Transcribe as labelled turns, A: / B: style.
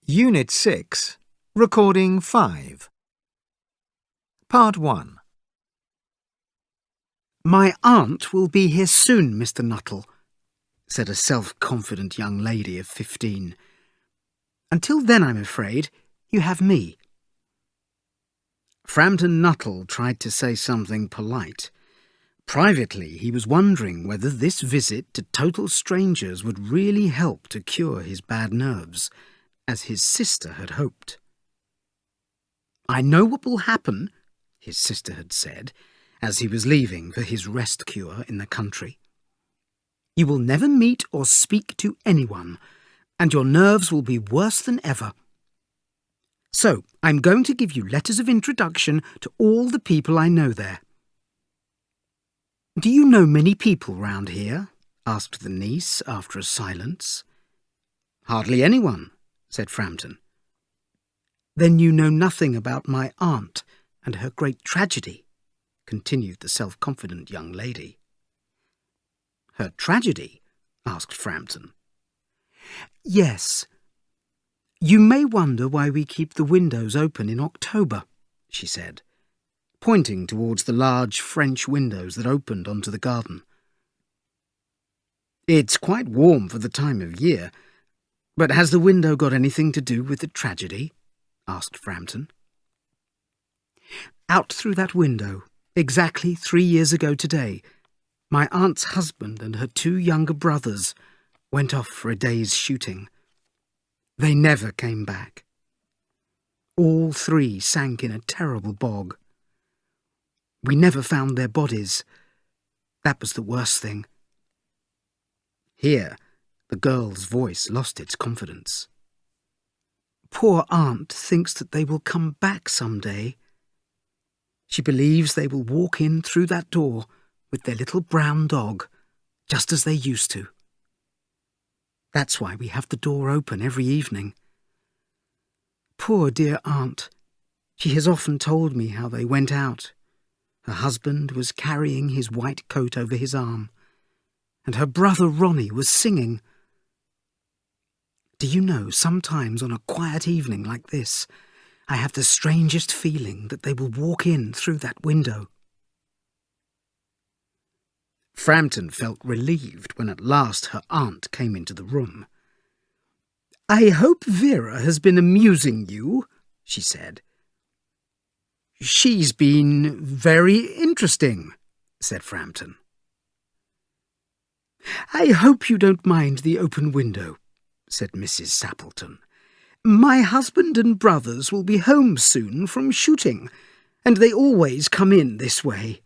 A: Unit 6, Recording 5. Part 1.
B: "My aunt will be here soon, Mr. Nuttall," said a self-confident young lady of 15. "Until then, I'm afraid, you have me." Frampton Nuttall tried to say something polite. Privately, he was wondering whether this visit to total strangers would really help to cure his bad nerves, as his sister had hoped. "I know what will happen," his sister had said, as he was leaving for his rest cure in the country. "You will never meet or speak to anyone, and your nerves will be worse than ever. So, I'm going to give you letters of introduction to all the people I know there." "Do you know many people round here?" asked the niece after a silence. "Hardly anyone," said Frampton. "Then you know nothing about my aunt and her great tragedy," continued the self-confident young lady. "Her tragedy?" asked Frampton. "Yes. You may wonder why we keep the windows open in October," she said, pointing towards the large French windows that opened onto the garden. "It's quite warm for the time of year, but has the window got anything to do with the tragedy?" asked Frampton. "Out through that window, exactly 3 years ago today, my aunt's husband and her 2 younger brothers went off for a day's shooting. They never came back. All 3 sank in a terrible bog. We never found their bodies. That was the worst thing." Here, the girl's voice lost its confidence. "Poor aunt thinks that they will come back some day. She believes they will walk in through that door with their little brown dog, just as they used to. That's why we have the door open every evening. Poor dear aunt. She has often told me how they went out. Her husband was carrying his white coat over his arm, and her brother Ronnie was singing. Do you know, sometimes on a quiet evening like this, I have the strangest feeling that they will walk in through that window." Frampton felt relieved when at last her aunt came into the room. "I hope Vera has been amusing you," she said. "She's been very interesting," said Frampton. "I hope you don't mind the open window," said Mrs. Sappleton. "My husband and brothers will be home soon from shooting, and they always come in this way."